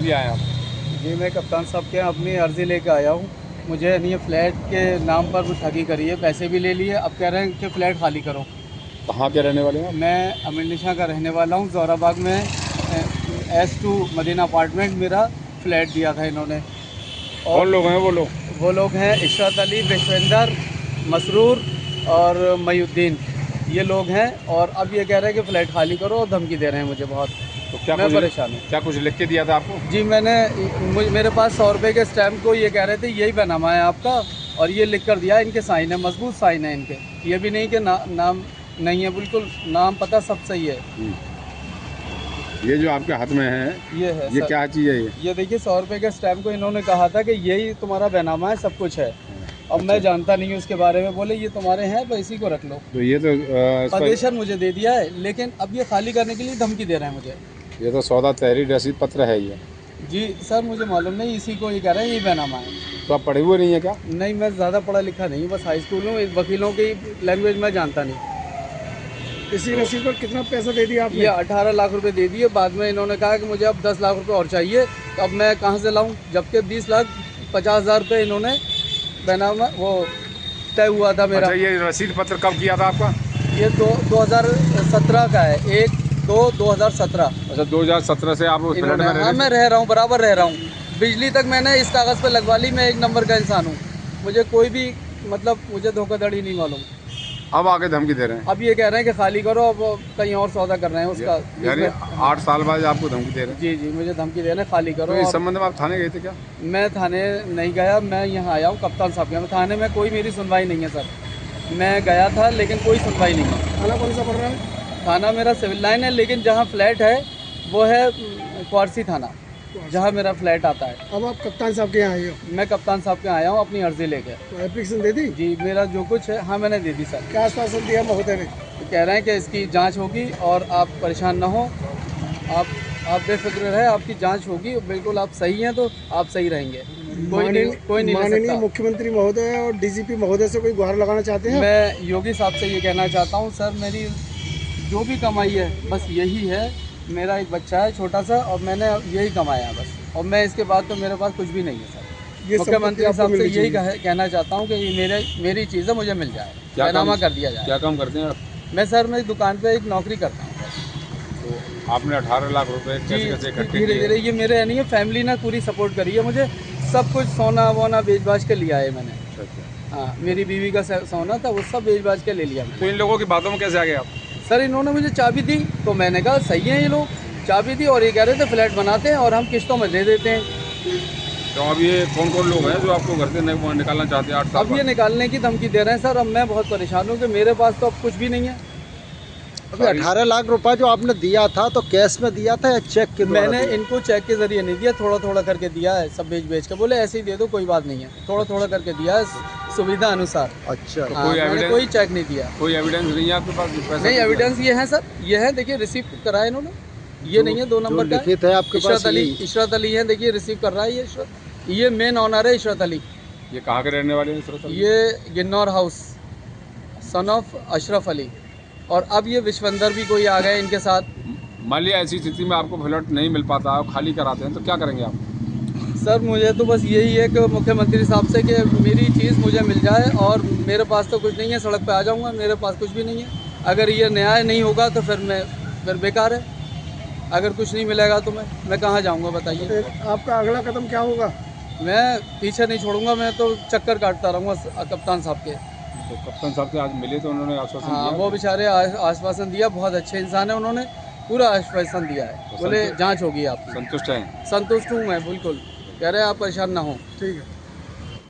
लिए आए आप? जी मैं कप्तान साहब के यहाँ अपनी अर्ज़ी लेके आया हूँ। मुझे नहीं फ्लैट के नाम पर कुछ ठगी करी है, पैसे भी ले लिए, अब कह रहे हैं कि फ़्लैट खाली करो। कहाँ के रहने वाले हैं आप? मैं अमीर निशा का रहने वाला हूँ, ज़ोराबाग में S2 मदीना अपार्टमेंट मेरा फ़्लैट दिया था इन्होंने। और कौन लोग हैं वो लोग? वो लोग हैं इशरत अली, विश्वेंदर, मसरूर और मयूद्दीन, ये लोग हैं। और अब ये कह रहे हैं कि फ़्लैट खाली करो और धमकी दे रहे हैं मुझे बहुत। तो क्या मैं परेशान हूँ। क्या कुछ लिख के दिया था आपको? जी मेरे पास 100 रुपये के स्टैम्प को ये कह रहे थे यही बैनामा है आपका, और ये लिख कर दिया, इनके साइन है, मजबूत साइन है इनके। ये भी नहीं कि नाम नहीं है, बिल्कुल नाम पता सब सही है। ये जो आपके हाथ में है ये है ये सर, क्या चीज़ है ये? देखिए 100 रुपये के स्टैम्प को इन्होंने कहा था कि यही तुम्हारा बैनामा है, सब कुछ है। अब मैं जानता नहीं हूँ उसके बारे में, बोले ये तुम्हारे हैं तो इसी को रख लो। तो ये तो पजेशन मुझे दे दिया है, लेकिन अब ये खाली करने के लिए धमकी दे रहे हैं मुझे। ये तो सौदा तहरीर रसीद पत्र है ये। जी सर मुझे मालूम नहीं, इसी को ये कह रहे हैं ये बैनामा है। तो आप पढ़े हुए नहीं है क्या? नहीं मैं ज़्यादा पढ़ा लिखा नहीं, बस हाई स्कूल हूँ, वकीलों की लैंग्वेज में जानता नहीं। इसी रसीद पर कितना पैसा दे दिया आपने? ये 18 लाख रुपए दे दिए, बाद में इन्होंने कहा कि मुझे अब 10 लाख रुपए और चाहिए। तो अब मैं कहाँ से लाऊं, जबकि 20,50,000 रुपये इन्होंने बैनामा वो तय हुआ था मेरा। अच्छा, ये रसीद पत्र कब किया था आपका? ये 2017 का है, 1/2/2017। अच्छा, 2017 से आप उस फ्लैट में रह रहे हाँ थे? मैं रह रहा हूँ, बराबर रह रहा हूँ। बिजली तक मैंने इस कागज़ पर लगवा ली, मैं 1 नंबर का इंसान हूँ। मुझे कोई भी मुझे धोखाधड़ी नहीं मालूम। अब आके धमकी दे रहे हैं? अब ये कह रहे हैं कि खाली करो, अब कहीं और सौदा कर रहे हैं उसका। यानी 8 साल बाद आपको धमकी दे रहे हैं? जी मुझे धमकी दे रहे हैं खाली करो। तो इस संबंध में आप थाने गए थे क्या? मैं थाने नहीं गया, मैं यहाँ आया हूँ कप्तान साहब के यहाँ। थाने में कोई मेरी सुनवाई नहीं है सर। मैं गया था लेकिन कोई सुनवाई नहीं है। थाना कौन सा पड़ रहा है? थाना मेरा सिविल लाइन है, लेकिन जहाँ फ्लैट है वो है क्वारसी थाना, जहाँ मेरा फ्लैट आता है। अब आप कप्तान साहब के यहाँ आए हो? मैं कप्तान साहब के आया हूँ अपनी अर्जी लेके। तो एप्लीकेशन दे दी? जी मेरा जो कुछ है, हाँ मैंने दे दी सर। क्या आश्वासन दिया महोदय ने? कह रहे हैं कि इसकी जांच होगी और आप परेशान ना हो, आप बेफिक्र रहे, आपकी जांच होगी, बिल्कुल आप सही हैं तो आप सही रहेंगे। कोई नहीं ले माननीय सकता। मुख्यमंत्री महोदय और डीजीपी महोदय से कोई गुहार लगाना चाहते हैं? मैं योगी साहब से ये कहना चाहता हूँ सर, मेरी जो भी कमाई है बस यही है। मेरा एक बच्चा है छोटा सा, और मैंने यही कमाया बस, और मैं इसके बाद तो मेरे पास कुछ भी नहीं है सर। ये मुख्यमंत्री साहब से यही कहना चाहता हूँ कि ये मेरी चीज़ है, मुझे मिल जाए, बैनामा कर दिया जाए। क्या काम करते हैं आप? मैं सर मेरी दुकान पे एक नौकरी करता हूँ। तो आपने 18 लाख रुपए कैसे इकट्ठे धीरे किए? धीरे, ये मेरे नहीं है, फैमिली ने पूरी सपोर्ट करी है मुझे, सब कुछ सोना वोना बेच बाज के लिया है मैंने। अच्छा। हाँ मेरी बीवी का सोना था वो सब बेच बाज के ले लिया मैंने। तो इन लोगों की बातों में कैसे आ गए आप? सर इन्होंने मुझे चाबी दी तो मैंने कहा सही है ये लोग, चाबी दी और ये कह रहे थे फ्लैट बनाते हैं और हम किस्तों में दे देते हैं। तो अब ये कौन कौन लोग हैं जो आपको घर से निकालना चाहते हैं 8 साल अब ये बाद? निकालने की धमकी दे रहे हैं सर। अब मैं बहुत परेशान हूँ कि मेरे पास तो अब कुछ भी नहीं है। अभी 18 लाख रुपए जो आपने दिया था तो कैश में दिया था या चेक के द्वारा मैंने दिया? इनको चेक के जरिए नहीं दिया, थोड़ा थोड़ा करके दिया है, सब बेच के। बोले ऐसे ही दे दो कोई बात नहीं है, थोड़ा थोड़ा करके दिया है सुविधा अनुसार। अच्छा। हाँ, मैंने कोई चेक नहीं दिया। कोई एविडेंस नहीं है आपके पास? पैसा नहीं एविडेंस ये है सर, ये है देखिए, रिसीव कराया इन्होंने। ये नहीं है 2 नंबर का लिखित है आपके पास? इशरत अली है, देखिए रिसीव कर रहा है ये इशरत। ये मेन ऑनर है इशरत अली। ये कहाँ के रहने वाले हैं इशरत अली? ये Ginnaur house, son of Ashraf Ali. और अब ये विश्वेंदर भी कोई आ गए इनके साथ। मान लिया ऐसी स्थिति में आपको फ्लैट नहीं मिल पाता, आप खाली कराते हैं, तो क्या करेंगे आप? सर मुझे तो बस यही है कि मुख्यमंत्री साहब से कि मेरी चीज़ मुझे मिल जाए, और मेरे पास तो कुछ नहीं है, सड़क पे आ जाऊंगा, मेरे पास कुछ भी नहीं है। अगर ये न्याय नहीं होगा तो फिर बेकार है। अगर कुछ नहीं मिलेगा तो मैं कहाँ जाऊंगा बताइए? आपका अगला कदम क्या होगा? मैं पीछे नहीं छोड़ूंगा, मैं तो चक्कर काटता रहूँगा कप्तान साहब के। तो कप्तान साहब से आज मिले तो उन्होंने आश्वासन हाँ दिया? वो बेचारे आश्वासन दिया, बहुत अच्छे इंसान है, उन्होंने पूरा आश्वासन दिया है। बोले जांच होगी आपकी। संतुष्ट हैं? संतुष्ट हूँ मैं बिल्कुल, कह रहे हैं आप परेशान ना हो। ठीक है।